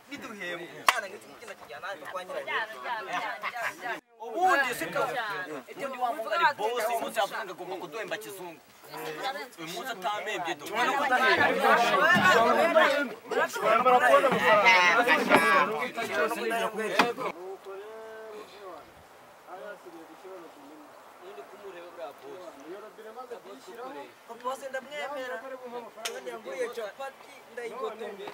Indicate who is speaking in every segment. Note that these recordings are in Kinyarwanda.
Speaker 1: biduhemu cyane ngikina kijyana kwa nyiranye ubundi sika ubundi wavuga ni boss umunsi avuga ngo kuduhemba kizungu uyu munsi atamembye do no kudahemba Bose ndamwemera kandi yanguriye chapati ndayigotembe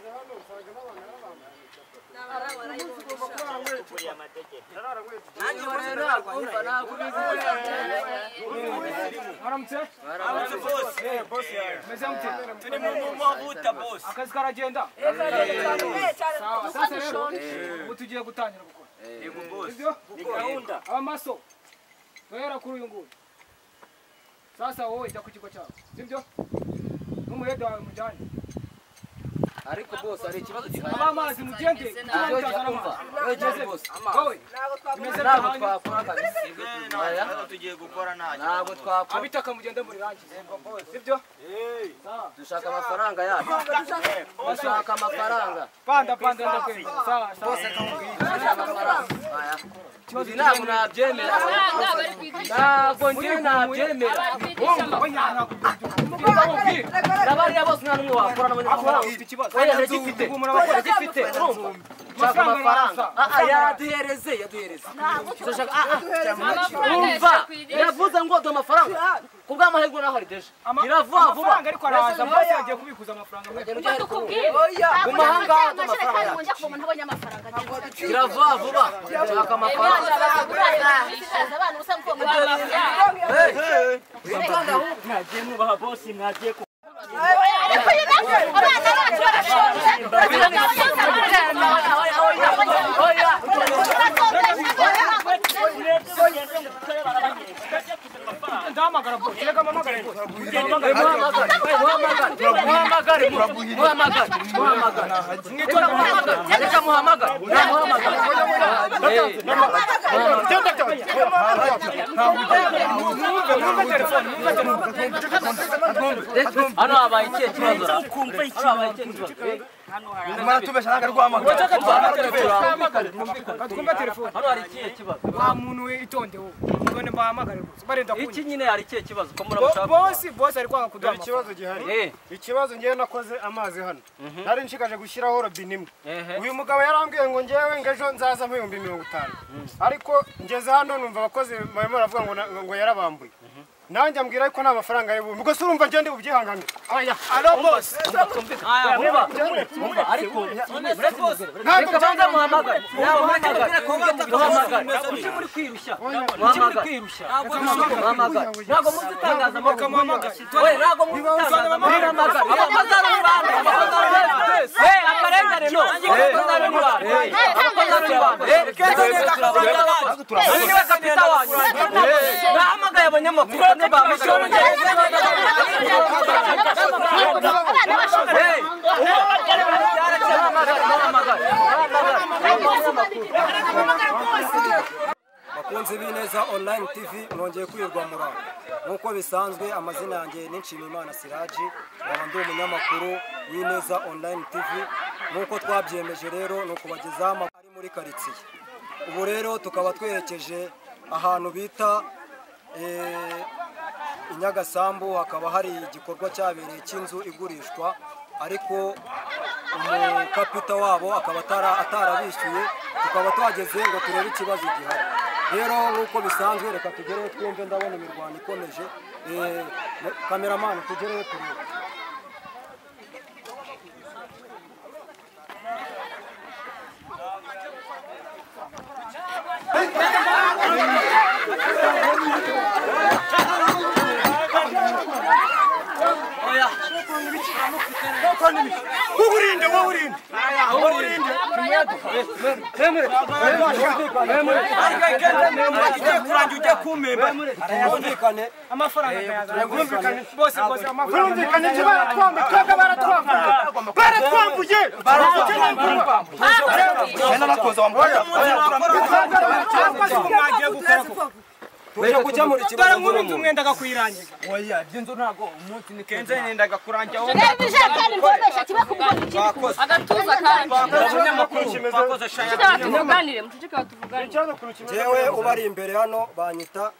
Speaker 2: akazi karagenda sasa rero ubu tugiye gutangira gukora
Speaker 1: yego boss
Speaker 2: gahunda abamaso bahera kuri uyu nguyu sasa wowe jya ku kigo cyawe sibyo n'umuhede wawe mujyanye
Speaker 3: ariko boss ari ikibazo gihari
Speaker 2: amazi mugende
Speaker 3: wegeze boss
Speaker 2: wowe
Speaker 3: ntabwo twakora kabisa
Speaker 1: tugiye gukora
Speaker 3: ntabwo twakora
Speaker 2: abitaka mugende muri rangize sibyo
Speaker 3: dushaka amafaranga yacu dushaka amafaranga
Speaker 2: panda ndakwenda sawa
Speaker 1: bose kamubwira
Speaker 3: dushaka amafaranga ntabwo nabyemera ntabwo njye nabyemera n'abariya bose nta n'umwe wakora n'abanyamafaranga oya ndagifite ndagifite nshaka amafaranga yaduhereze umva yavuze ngo duhe amafaranga ku bw'amahirwe naho ari deje iravuga vuba
Speaker 2: amafaranga ariko araza bose yagiye kubikuza amafaranga
Speaker 3: mu mahanga amafaranga iravuga vuba nshaka amafaranga
Speaker 1: mwagiye mubaha boss mwagiye
Speaker 2: ndahamagara boss reka mpamagare boss
Speaker 3: hano habaye ikihe kibazo
Speaker 1: Mara tubesha nanga rwamagara
Speaker 2: twumva telefone
Speaker 3: hano hari ikihe kibazo
Speaker 2: wa muntu itondeho none bahamagare boss barenda kunya
Speaker 3: iki nyine hari ikihe kibazo ko muramushaka
Speaker 2: boss ari kwanga kuduha
Speaker 4: ikibazo gihari ikibazo ngiye nakoze amazi hano nari nshikaje gushyiraho robine imwe uyu mugabo yarambwiye ngo ngewe ngejo nzaza mu 50 ariko ngeze hano numva abakozi barimo baravuga ngo yarabambuye nanjye ambwira ariko nta mafaranga y'ubumbi ubwo se urumva ngende ubyihangamye
Speaker 2: aya alo boss
Speaker 3: umva ariko ntabwo banza muhamagara uje muri kwirushya muhamagara ntabwo muzi itangaza amakuru we ntabwo muzi itangaza akarengane no niwe kapita wanyu nahamagaye abanyamakuru
Speaker 4: bakunze bineza online TV mwongeye kwirwa murano nkuko bisanzwe amazina yanjye ni Nshimiyimana Siraji ndi umunyamakuru w'Ineza online TV nkuko twabyemeje rero no kubagezaho amakuru ari muri karitsiye ubu rero tukaba twerekeje ahantu bita Inyagasambu hakaba hari igikorwa cyabereye cy'inzu igurishwa ariko umukapita wabo akaba atarabishyuye tukaba twageze ngo turebe ikibazo gihari rero nkuko bisanzwe reka tugereyo twumve ndabona imirwano ikomeje kameramani tugereyo turebe
Speaker 2: Uburinde kurangira kumemba amafaranga yazana bose amafaranga twebwe baratwambuye
Speaker 4: tuje gukemura ikibazo.
Speaker 2: dore nkuru nzu mwendaga kuyirangiza.
Speaker 1: oya byinzo ntago umunsi ni kenze nendaga kurangira wowe
Speaker 5: kandi mbomesha kiba kubwo
Speaker 3: agatuza kandi
Speaker 1: bakoze shaya
Speaker 3: tuvuganire muceceke batuvuganire
Speaker 4: jewe ubari imbere hano banyita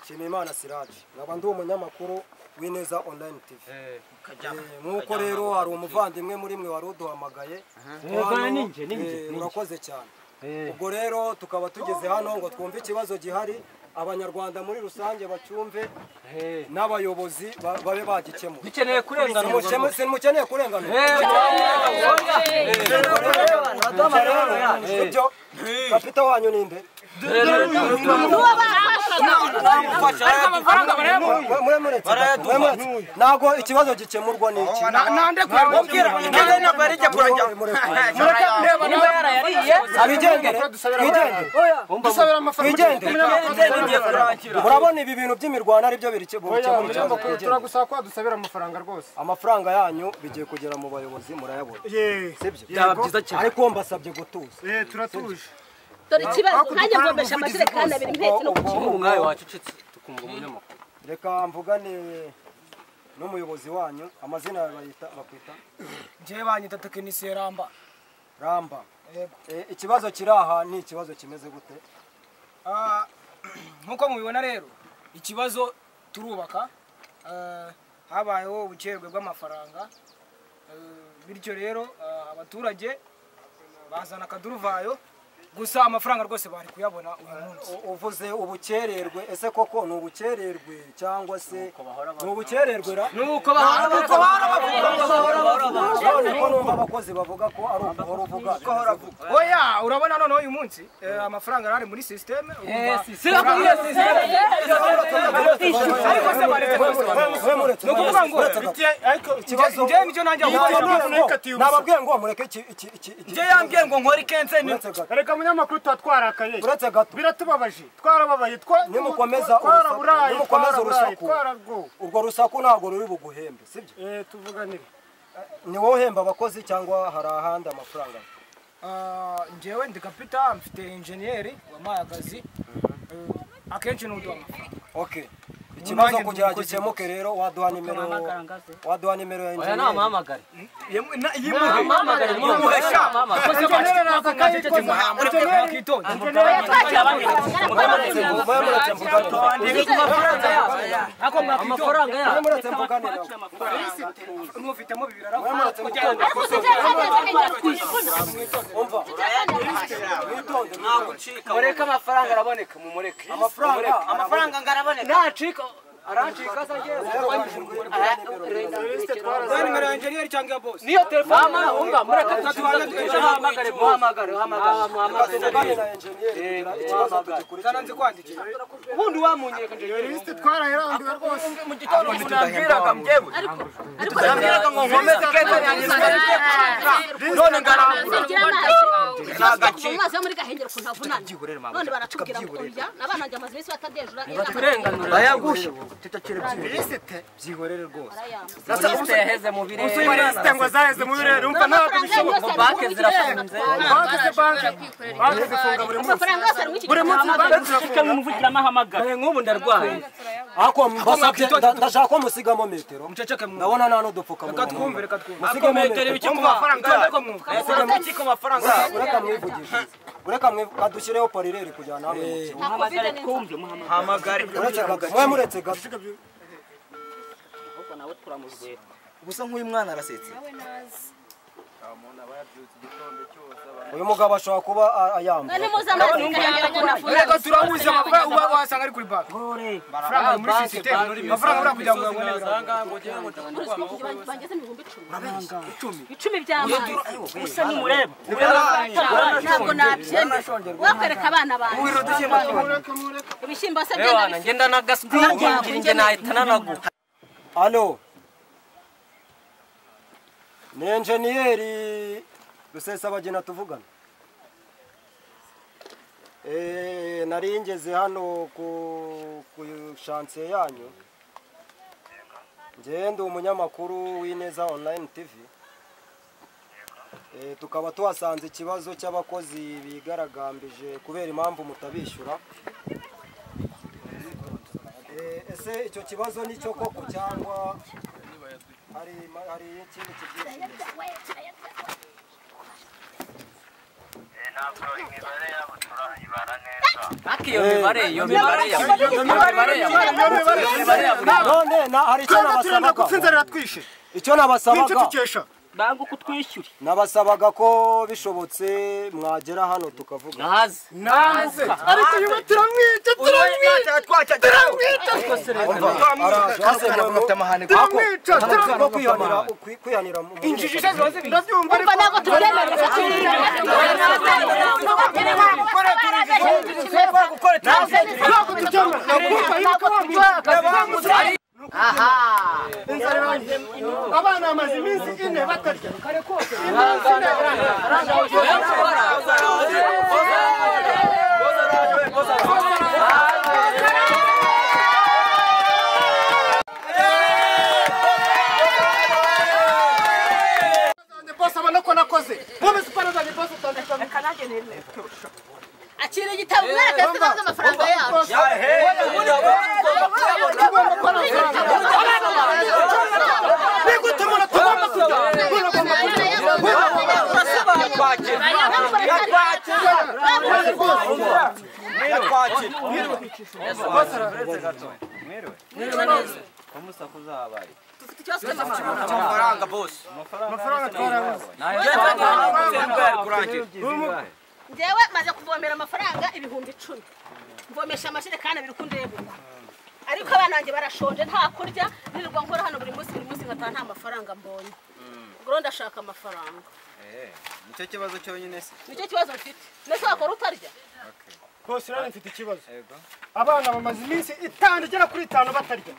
Speaker 4: Nshimiyimana Siraje nkaba ndi umunyamakuru w'Ineza Online TV. Nkuko rero hari umuvandimwe muri mwe wari uduhamagaye. Murakoze cyane. Ubwo rero tukaba tugeze hano ngo twumve ikibazo gihari abanyarwanda muri rusange bacyumve n'abayobozi babe bagikemura.
Speaker 3: bikeneye kurenganurwa
Speaker 4: Simukeneye kurenganurwa. Ibyo kapita wanyu ninde? Ntago ikibazo gikemurwa n'iki.
Speaker 1: nande kwabwira kenze ntabwo ari cyo kurangira
Speaker 4: murabona ibi bintu by'imirwano ari byo birikemura.
Speaker 2: Turagusaba ko dusabira amafaranga rwose.
Speaker 4: Amafaranga yanyu bigiye kugera mu bayobozi murayabona. Sibyo?
Speaker 3: byaba byiza cyane
Speaker 4: Ariko mbasabye gutuza.
Speaker 2: Turatuje.
Speaker 5: dore ikibazo nanjye mbomesha amajerekani abiri mpetse no kukibuga
Speaker 3: umwaye wacecetse tukumva umunyamakuru
Speaker 4: Reka mvugane n'umuyobozi wanyu, amazina yawe bakwita?
Speaker 2: Nje banyita tekinisiye Ramba.
Speaker 4: Ramba. Ikibazo kiri aha ni ikibazo kimeze gute?
Speaker 2: Nkuko mubibona rero ikibazo turubaka habayeho ubukerwe bw'amafaranga bityo rero abaturage bazana akaduruvayo gusa amafaranga rwose bari kuyabona uyu munsi.
Speaker 4: Uvuze ubukererwe, ese koko ni ubukererwe cyangwa se ni ubukererwe ra?
Speaker 3: nuko bahora
Speaker 4: Niko numva abakozi bavuga ko ari uguhora uvuga.
Speaker 2: Oya urabona none uyu munsi amafaranga ari muri system
Speaker 4: nababwiye ngo mureke
Speaker 1: nje yambwiye ngo nkore kenze ni
Speaker 2: reka munyamakuru twatwarakaye
Speaker 4: uretse gato
Speaker 2: biratubabaje twarababaye
Speaker 4: nimukomeza urusaku urwo rusaku ntabwo ruri buguhembe sibyo
Speaker 2: tuvuganire
Speaker 4: ni wowe uhemba abakozi cyangwa hari ahandi amafaranga?
Speaker 2: Njyewe ndi kapita mfite enjeniyeri wampaye akazi akenshi n'uduha amafaranga.
Speaker 4: Okay, ikibazo kugira gikemuke rero waduha nimero ya enjeniyeri.
Speaker 3: namuhamagare
Speaker 1: yimuhamagare muhesha
Speaker 3: amafaranga ya
Speaker 2: n'ufitemo bibiri
Speaker 3: mureke amafaranga araboneka mumureke
Speaker 1: amafaranga ngaraboneka
Speaker 3: nacika aracika
Speaker 2: nimero ya enjeniyeri cyangwa ya boss
Speaker 3: niyo telefone unga mureke muhamagare
Speaker 2: nzi kwandikira
Speaker 3: ubundi wamunyeka
Speaker 2: liste twarayirangiwe rwose
Speaker 1: mu gitondo ndabwiraga mjewe ndabwiraga ngo nkomeze kenze yanjye none
Speaker 5: amazi yo muri gahengero ku ntavunana none baratubwira ngo oya nabananje amazi bisi batadejura
Speaker 1: bayagusha
Speaker 4: byihorere rwose.
Speaker 3: liste yaheze mu birere
Speaker 2: liste ngo zaheze mu birere umva ntabwo bishoboka
Speaker 3: ngo banke zirafunze
Speaker 2: banki zifunga buri munsi
Speaker 5: amafaranga yose ari mu iki
Speaker 2: buri munsi banki zirafunga
Speaker 3: mumuvugira nahamagara nk'ubu ndarwaye
Speaker 4: Ako mbasabye ndashaka ko musigamo metero.
Speaker 2: muceceke mu
Speaker 4: Ndabona nta n'udupfukamunwa.
Speaker 2: reka twumve reka twumve
Speaker 4: Musigamo metero.
Speaker 1: ibiki ku mafaranga ibiki ku mafaranga
Speaker 4: Ureka mwivugisha. Ureka mwivugishireho parireri kujyana hamwe mu kibuga.
Speaker 3: muhamagare twumve
Speaker 1: hamagare
Speaker 4: Mwe muretse gato.
Speaker 3: ahubwo nawe turamuzwera
Speaker 1: gusa nk'uyu mwana arasetse
Speaker 4: Uyu mugabo ashobora kuba ayamba.
Speaker 5: ni mpuzamahanga gahengero ku ntavunana
Speaker 2: reka turabuze amafaranga wasanga ari kuri banki amafaranga muri system amafaranga uri kugira ngo yabone
Speaker 5: bageze mu 10,000 by'amazi
Speaker 3: usa n'umureba
Speaker 5: ntabwo nabyemera wakwereka abana bawe ibishyimbo se byenda
Speaker 3: ngenda nagasubinginge nahita nanaguha
Speaker 4: Allo. Ni enjeniyeri Rusesabagina tuvugana. Nari ngeze hano ku chantier yanyu. Ndi umunyamakuru w'Ineza Online TV. Tukaba tuhasanze ikibazo cy'abakozi bigaragambije kubera impamvu mutabishyura. ese icyo kibazo ni cyo koko cyangwa hari ikindi kibyinshi
Speaker 6: ntabwo imibare yabo turayibara neza
Speaker 3: ariko iyo mibare
Speaker 4: none hari icyo nabasabaga icyo nabasabaga
Speaker 3: bangu kutwishyura
Speaker 4: nabasabaga ko bishobotse mwagera hano tukavuga
Speaker 3: naze
Speaker 4: ariko yuba turamwica kwihanira
Speaker 2: injiji zose
Speaker 5: ndabyumva ariko ntabwo tubyemera
Speaker 3: aha
Speaker 2: abana bamaze iminsi ine batarya kare kose
Speaker 5: akira igitabo mwereka tubaze amafaranga yacu
Speaker 1: amafaranga boss
Speaker 5: njyewe maze kuvomera amafaranga ibihumbi 10 mvomesha amajerekani abiri kundebuka ariko abana banjye barashonje nta kurya nirirwa nkora hano buri munsi nkataha nta mafaranga mbonye ubwo ndashaka amafaranga
Speaker 7: nicyo kibazo cyonyine se
Speaker 5: nicyo kibazo mfite nese wakora utarya
Speaker 2: bose nari mfite ikibazo abana bamaze iminsi 5 igera kuri 5 batarya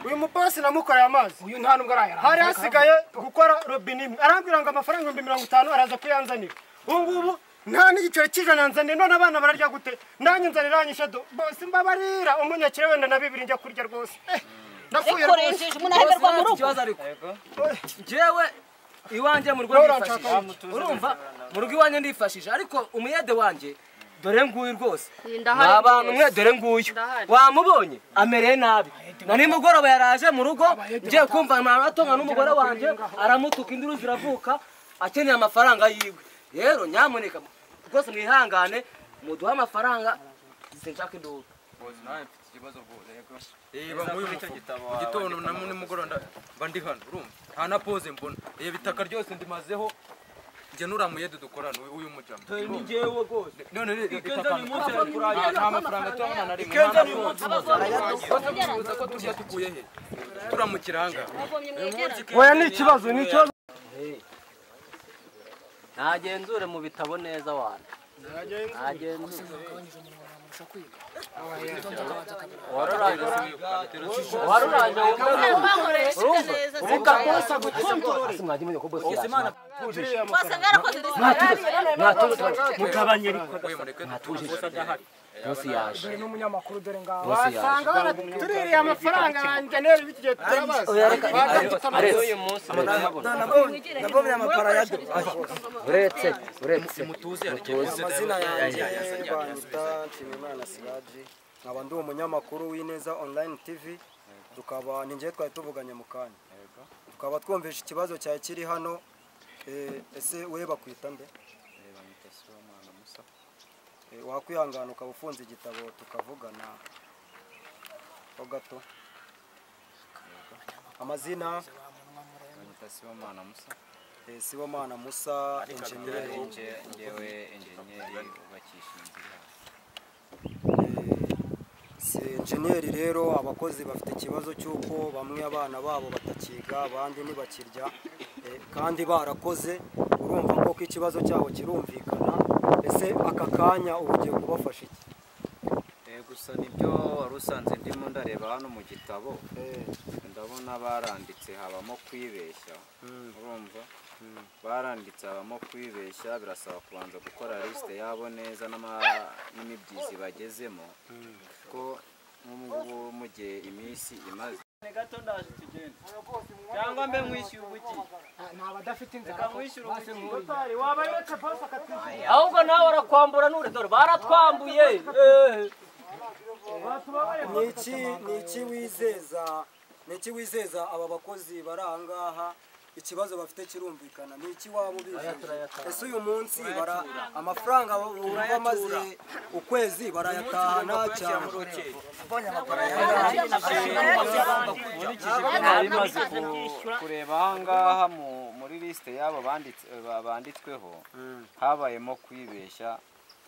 Speaker 2: uyu mubosi namukoreye amazi uyu nta nubwo arayara hari hasigaye gukora robine imwe arambwira ngo amafaranga 50 araza kuyanzanira ubu nta n'igiciro cy'ijana nzanira none abana bararya gute nanjye nzaniranyisha do bose mbabarira umunyakire wenda na 2 njya kurya rwose napfuye
Speaker 5: rwose umuntu aheberwa mu rugo
Speaker 3: ikibazo ariko jewe iwanje mu rugo ndifashije urumva mu rugo iwanje ndifashije ariko umuyede wanje dore nguyu rwose n'abantu mwe dore nguyu wamubonye amereye nabi na nimugoroba yaraje mu rugo ngiye kumva atonga n'umugore wanje aramutuka induru ziravuka akeneye amafaranga yiwe rero nyamuneka rwose mwihangane muduha amafaranga sinshaka induru
Speaker 7: reba muri icyo gitabo gitondo na nimugoroba mba ndi hano urumva nta na pose mbona reba itaka ryose ndimazeho njye nuramuyede dukorana uyu mujama
Speaker 1: ni jewe gose
Speaker 7: none
Speaker 1: ikenza ni munsi
Speaker 7: nta mafaranga tubona na rimwe ko turya tukuye he turamukiranga
Speaker 2: oya ni ikibazo ni ikibazo
Speaker 3: nagenzure mu bitabo neza wana nagenzure
Speaker 2: dore n'umunyamakuru dore ngaho wasanga tuririye amafaranga yanjye neri bigiye turabaza
Speaker 4: nabonye amaparayado
Speaker 3: uretse
Speaker 7: mutuze
Speaker 4: amazina yanjye banyita Nshimiyimana Siraji nkaba ndi umunyamakuru w'Ineza Online TV tukaba ninjye twari tuvuganye mu kanya tukaba twumvisha ikibazo cyawe kiri hano ese we bakwita nde wakwihangana ukaba ufunze igitabo tukavugana ho gato amazina Sibomana Musa engineer
Speaker 7: ngewe engineer ubakisha inzira
Speaker 4: engineer rero abakozi bafite ikibazo cy'uko bamwe abana babo batakiga abandi ntibakirya kandi barakoze urumva ko ikibazo cyabo kirumvikana ese aka kanya ubugiye kubafasha iki
Speaker 7: gusa nibyo wari usanze ndimo ndareba hano mu gitabo ndabona baranditse habamo kwibeshya urumva baranditse habamo kwibeshya birasaba kubanza gukora liste yabo neza n'imibyizi bagezemo ko nk'ubu mu gihe iminsi imaze
Speaker 1: gato ndaje tugende cyangwa mbe mwishyuye ubuki
Speaker 2: nta badafite inzara
Speaker 1: kamwishyura ubuki
Speaker 2: waba yaretse boss akatwishyura
Speaker 3: ahubwo nawe barakwambura nure dore baratwambuye
Speaker 4: ni iki wizeza aba bakozi bari aha ngaha ikibazo bafite kirumvikana ni iki waba ubijeje ese uyu munsi amafaranga bamaze ukwezi barayatahana cyane
Speaker 7: bimaze kureba aha ngaha muri lisite y'abo banditsweho habayemo kwibeshya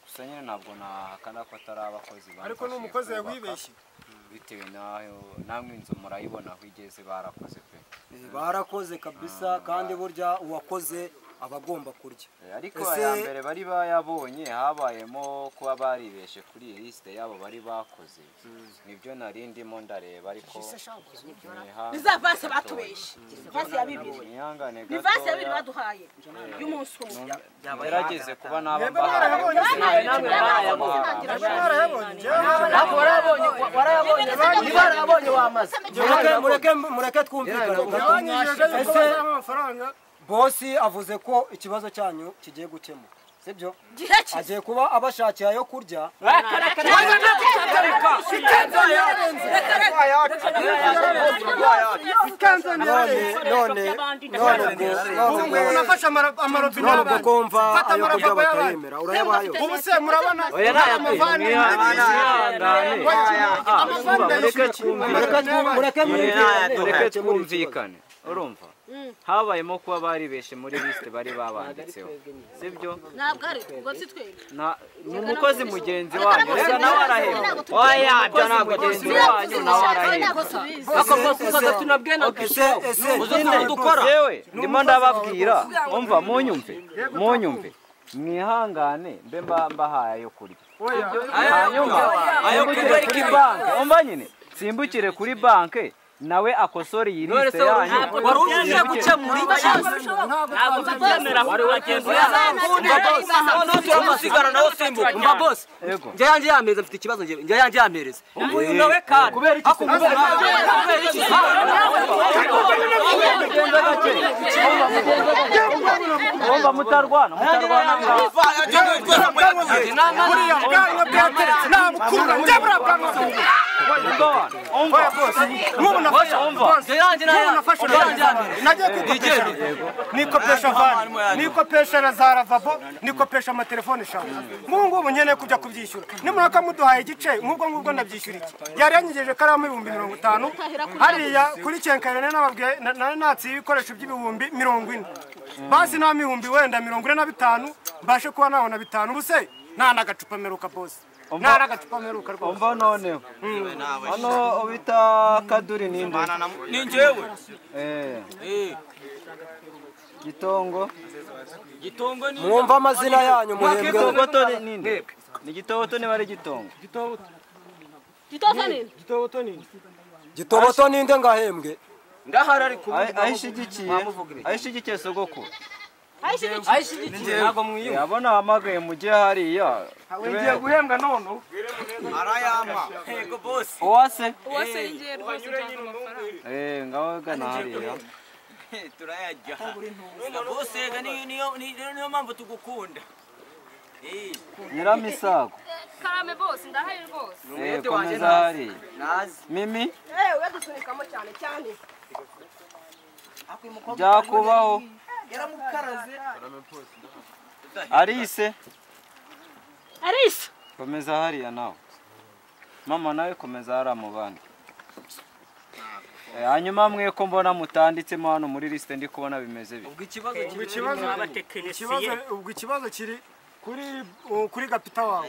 Speaker 7: gusa nyine ntabwo nahakana ko atari abakozi
Speaker 2: ariko n'umukozi wibeshye
Speaker 7: bitewe namwe inzu murayibona aho igeze barakoze pe
Speaker 4: barakoze kabisa kandi burya uwakoze aba agomba kurya
Speaker 7: ariko aya mbere bari bayabonye habayemo kuba baribeshe kuri iyi lisite yabo bari bakoze nibyo nari ndimo ndareba ariko
Speaker 5: biza vase batubeshe vase ya bibiri ni vase ya bibiri baduhaye y'umunsi umwe
Speaker 7: yarageze kuba naba
Speaker 3: warayabonye wamaze
Speaker 4: mureke twumvikane amafaranga bosi avuze ko ikibazo cyanyu kigiye gukemura sibyo agiye kuba abashakira yo kurya
Speaker 2: unafasha amarobine
Speaker 4: ntabwo kumva ayo kurya batayemera urayabayo
Speaker 2: ubu se murabona
Speaker 7: mureke twumvikane urumva habayemo kuba baribeshe muri lisite bari babanditseho sibyo
Speaker 5: ntabwo ari ubwo si twebwe
Speaker 7: ni umukozi mugenzi wanyu reka nawe arahembwa oya byo ntabwo mugenzi wanyu nawe arahembwa yewe ndimo ndababwira umva munyumve mwihangane mbe mbahaye ayo kurya hanyuma simbukire kuri banki umva nyine simbukire kuri banki nawe akosora iyi liste yanyu
Speaker 3: wari uje gukemura ntabwo tubyemera wari wagenze turamusigara nawe simbuka umva boss njye yanjye yameza mfite ikibazo njye yanjye yamereza uyu nawe kandi kubera iki
Speaker 7: umva mutarwana
Speaker 2: nikopesha vani nikopesha na za ravabo nikopesha amatelefone eshanu ngubu nkeneye kujya kubyishyura nimuraka muduhaye igice nk'ubwo ngubwo ndabyishyura iki yari yanyigeje karamu ibihumbi 50 hariya kuri cyenkarene nababwiye natsi ibikoresho by'ibihumbi 40 basi nta mihumbi wenda 45 mbashe kuba nabona 5 ubuse nta nagacupa meruka boss nta nagacupa meruka rwose
Speaker 7: umva noneho hano ubita kaduri ninde
Speaker 1: ni njyewe
Speaker 7: gitongo
Speaker 1: ni
Speaker 4: mwumva amazina yanyu muhembwe
Speaker 7: gitoboto ninde ni gitoboto ni bari gitongo
Speaker 4: gitoboto ninde ngahembwe
Speaker 3: ngahara ari
Speaker 7: ahishigikiye sogoko
Speaker 3: ayishigikiye ntago mwiyumva
Speaker 7: abona hamagaye mujye hariya
Speaker 2: ngiye guhembwa none
Speaker 1: arayama yego boss
Speaker 7: uwase
Speaker 5: ngiye rwose amafaranga
Speaker 7: ngaho gana hariya
Speaker 1: turayajya boss yega niyo mpamvu tugukunda
Speaker 7: nyiramisago
Speaker 5: karame boss ndahari rwose
Speaker 7: komeza hariya mimi
Speaker 5: dusunikamo cyane
Speaker 7: byakubaho Arise komeza hariya nawe mama nawe komeza hariya mu bandi hanyuma mwe ko mbona mutanditsemo hano muri lisite ndi kubona bimeze bite
Speaker 2: ubwo ikibazo kiri kuri gapita wawe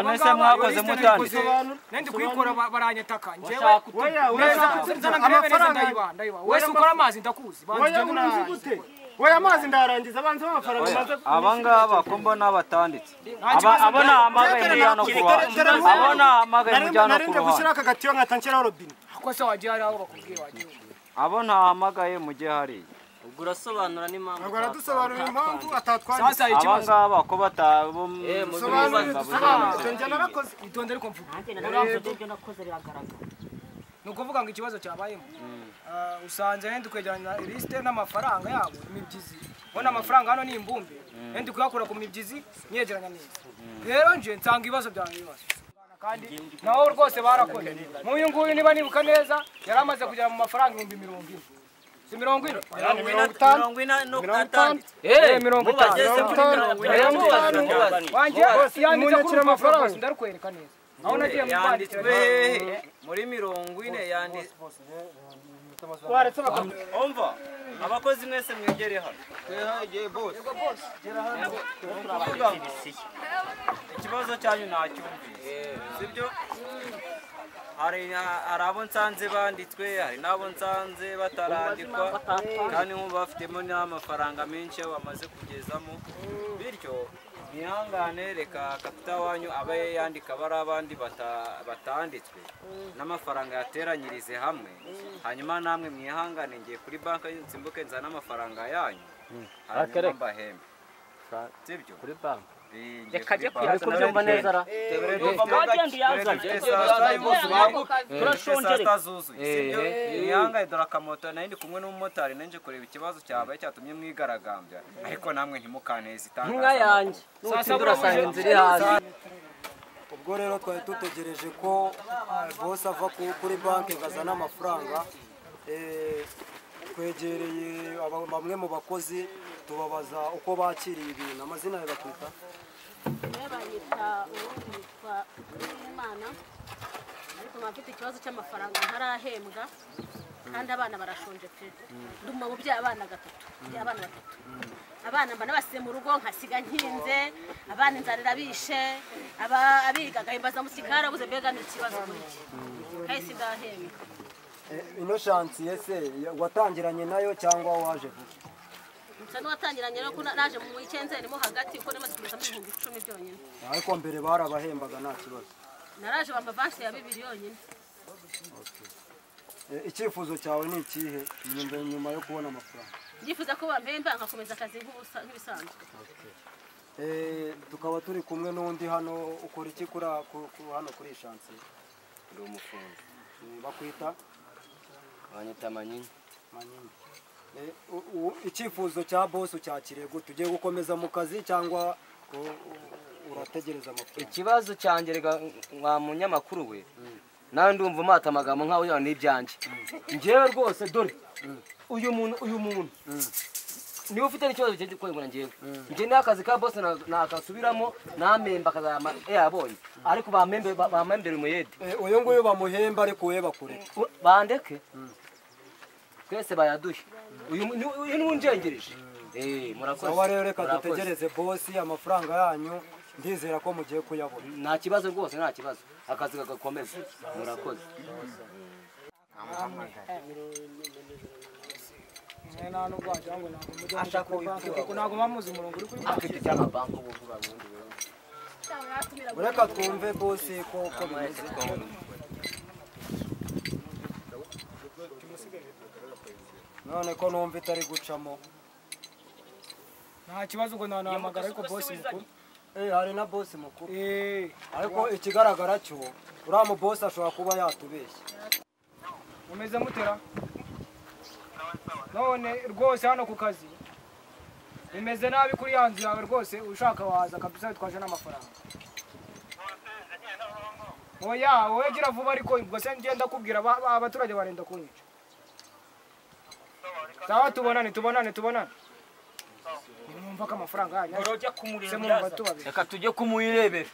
Speaker 7: none se mwakoze mutanditse
Speaker 8: nende kuyikora baranyetaka njyewe amafaranga wese ukora amazi ndakuzi
Speaker 2: Oya amazi ndarangiza abanze amafaranga maze
Speaker 7: abangaba ko mbona batanditse abona hamagaye mujyana ku ruhande abona hamagaye mujyana ku ruhande
Speaker 2: gushyira aka gatiyo nkatankiraho robine
Speaker 8: ko se wagiye hari aho bakubwiye wagiye
Speaker 7: abona hamagaye mujye hariya
Speaker 3: ubwo urasobanura n'impamvu
Speaker 2: ntabwo aradusobanurira impamvu atatwanditse
Speaker 8: sasa ikibazo
Speaker 7: abangaba ko batabo
Speaker 2: njye narakoze
Speaker 8: itonde ariko mvuga ni ukuvuga ngo ikibazo cyabayemo usanze ndi kwegeranya lisite n'amafaranga yabo imibyizi ubona amafaranga hano ni imbumbe ndi kuyakura ku mibyizi nyegeranya neza rero nje nsanga ibibazo byanjye bibazo kandi naho rwose barakoze nk'uyu nguyu niba nibuka neza yari amaze kugera mu mafaranga 40,000 si 40 wanjye yanditse kuri amafaranga ndarukwereka neza aho nagiye mu
Speaker 7: yanditswe muri 40 yanditswe umva abakozi mwese mwegere hano ikibazo cyanyu nacyumvise sibyo hari abo nsanze banditswe hari n'abo nsanze batarandikwa kandi nk'ubu bafitemo n'amafaranga menshi bamaze kugezamo bityo mwihangane reka kapita wanyu abe yandika bari abandi batanditswe n'amafaranga yateranyirize hamwe hanyuma namwe mwihangane ngiye kuri banki nsimbuke nzana amafaranga yanyu hanyuma mbahembe sibyo
Speaker 3: kuri banki
Speaker 7: reka
Speaker 3: jye kubyumva neza ra
Speaker 7: turashonjere sibyo mwihangane dore akamoto nari ndi kumwe n'umumotari nanjye kureba ikibazo cyabaye cyatumye mwigaragambya ariko namwe ntimukanteze itangaza
Speaker 3: inka yanjye n'utsinda urasanga inzira iri hasi
Speaker 4: ubwo rero twari dutegereje ko bose ava kuri banki ngazana amafaranga twegereye bamwe mu bakozi tubabaza uko bakiriye ibintu amazina yawe bakwita
Speaker 5: banyita ubundi yitwa Imana ariko mfite ikibazo cy'amafaranga ntarahembwa kandi abana barashonje pe nduma mu by'abana gatatu abana mbana basize mu rugo nkasiga nkinze abana inzarira bishe abiga gahimbaza mu kigara buze mbega ni ikibazo muri iki kahise ndahembwa
Speaker 4: ino shansiye se watangiranye nayo cyangwa waje vuba
Speaker 5: nsa n'uwatangiranye rero ko naje mu wikenzeri mo hagati uko namaze kugeza mu 10,000 byonyine
Speaker 4: ariko mbere barabahembaga nta kibazo
Speaker 5: naraje bamba vansi ya 2 yonyine
Speaker 4: icyifuzo cyawe ni ikihe nyuma yo kubona amafaranga
Speaker 5: ndifuza ko bampemba nkakomeza akazi nk'ibisanzwe
Speaker 4: tukaba turi kumwe n'undi hano ukora iki hano kuri shansi
Speaker 3: ndi umufundi
Speaker 4: bakwita
Speaker 3: banyita Manyinya
Speaker 4: icyifuzo cya boss ucyakiriye gute ugiye gukomeza mu kazi cyangwa urategereza amafaranga
Speaker 3: ikibazo cyanjye rega mwa munyamakuru we nawe ndumva umata amagambo nkaho yana n'ibyanjye njyewe rwose dore uyu muntu niba ufite n'ikibazo cyo kwengura njyewe njye n'akazi ka boss nakasubiramo namemba akazama yabonye ariko bamembera umuyede
Speaker 4: uyu nguyu bamuhemba ariko we bakure
Speaker 3: bandeke twese bayaduhe uyu ni unjengereje murakoze
Speaker 4: sawa rero reka dutegereze boss amafaranga yanyu ndizera ko mugiye kuyabona
Speaker 3: nta kibazo rwose nta kibazo akazi kagakomeza murakoze
Speaker 8: ntabwo bamuzi umurongo uri kuri
Speaker 3: afite cy'amabanki ubu vuba bundi
Speaker 4: reka twumve boss ko bimeze none ko numva itari gucamo
Speaker 8: nta kibazo ngo nanahamagara ariko boss mukuru
Speaker 4: hari na boss mukuru ariko ikigaragara cyo uriya mu boss ashobora kuba yatubeshya
Speaker 8: umeze mutera none rwose hano ku kazi bimeze nabi kuri ya nzu yawe rwose ushaka waza kabisa twaje n'amafaranga oya wowe gira vuba ariko ubwo se ngenda kubwira abaturage barenda kunyica sawa tubonane numva ko amafaranga yanyu
Speaker 1: urojya kumureba reka tujye kumuyirebera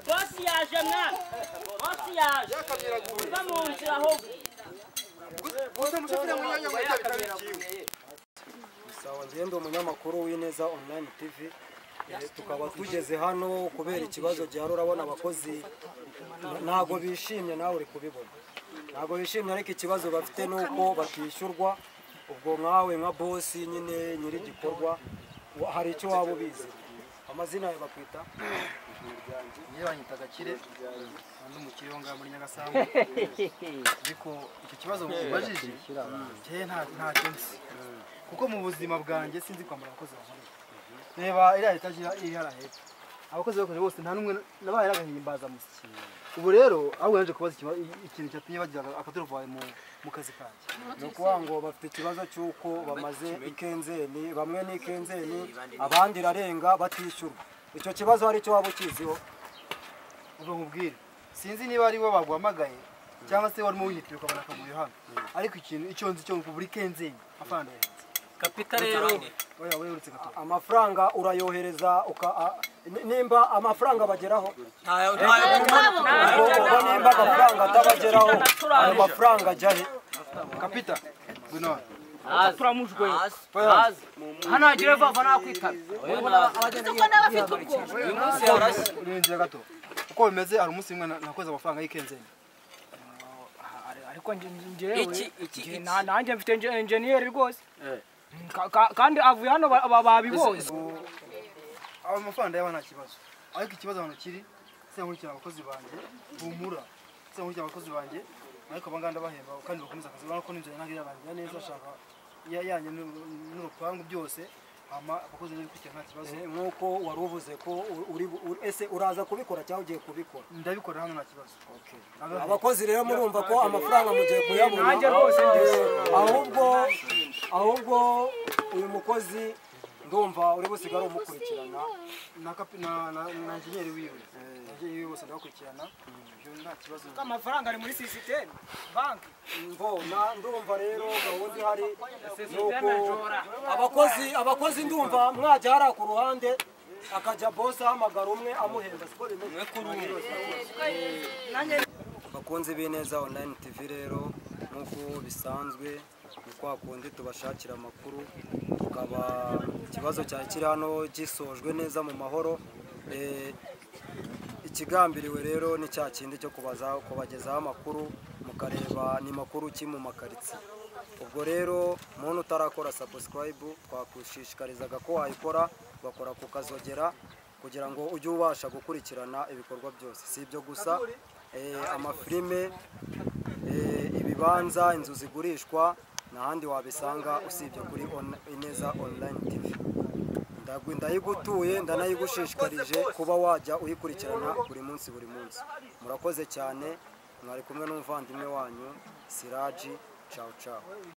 Speaker 9: bosi yaje mwana bosi yaje uva mu nzira ahubwo
Speaker 4: sawa ngende umunyamakuru w'Ineza Online TV tukaba tugeze hano kubera ikibazo gihari urabona abakozi ntago bishimye nawe uri kubibona ntago bishimye ariko ikibazo bafite nuko batishyurwa ubwo nkawe nka boss nyine nyiri gikorwa hari icyo waba ubizi amazina yawe bakwita
Speaker 10: niyo banyita Gakire ndi umukire wo ngaho muri Nyagasambu ariko icyo kibazo mubajije nta kinsi kuko mu buzima bwanjye sinzi kwambara abakozi bankora reba iriya etaje iri hara hepfo abakozi bakoze bose nta numwe nabaye agahimbaza musiki ubu rero ahubwo yaje kubaza ikintu cyatumye bagira akaturuvaye mu kazi kanjye
Speaker 4: ni ukuvuga ngo bafite ikibazo cy'uko bamaze ikenzeni bamwe n'ikenzeni abandi irarenga batishyurwa icyo kibazo hari icyo waba ukiziho
Speaker 10: ubwo nkubwire sinzi niba ari bo baguhamagaye cyangwa se warimo wihitira ukabona akavuyo hano ariko ikintu icyo nzi cyo buri kenzeni amafaranga yarenze
Speaker 1: kapita rero
Speaker 4: amafaranga urayohereza nimba amafaranga bageraho nimba amafaranga atabageraho ayo mafaranga ajyahe
Speaker 10: kapita bino
Speaker 3: turamujwe hano agire vava nakwitaba
Speaker 10: urinjira gato uko bimeze hari umunsi umwe nakoze amafaranga y'ikenzeni
Speaker 8: ariko njyewe nanjye mfite enjeniyeri rwose kandi avuye hano babibonye
Speaker 10: aba mafaranga yaba nta kibazo ariko ikibazo hano kiri nkurikira abakozi banjye humura nkurikira abakozi banjye ariko abangaba ndabahemba kandi bakomeza akazi urabona ko n'inzu ntabwo irarangira neza ashaka yanye n'urupangu byose abakozi n'ibikurikira nta kibazo
Speaker 4: nk'uko wari uvuze ko ese uraza kubikora cyangwa ugiye kubikora
Speaker 10: ndabikora hano nta kibazo
Speaker 4: abakozi rero murumva ko amafaranga mugiye kuyabona ahubwo uyu mukozi ndumva uri busigara umukurikirana
Speaker 10: na engineer wiwe engineer bose ndabakurikirana nta kibazo
Speaker 8: amafaranga ari muri sisiteme banki
Speaker 4: ndumva rero gahunda ihari nuko abakozi ndumva mwajya hariya ku ruhande akajya bose ahamagara umwe amuhemba siko bimeze bakunze b'Ineza Online TV rero nk'uko bisanzwe ni kwa kundi tubashakira amakuru tukaba ikibazo cyari kiri hano gisojwe neza mu mahoro ikigambiriwe rero ni cya kindi cyo kubagezaho amakuru mukareba ni makuru ki mu makaritsiye ubwo rero muntu utarakora subscribe twakushishikarizaga ko wayikora bakora kukazogera kugira ngo ujye ubasha gukurikirana ibikorwa byose si ibyo gusa amafilime ibibanza inzu zigurishwa n'ahandi wabisanga usibye kuri Ineza Online TV ndayigutuye ndanayigushishikarije kuba wajya uyikurikirana buri munsi murakoze cyane mwari kumwe n'umuvandimwe wanyu Siraji ciao ciao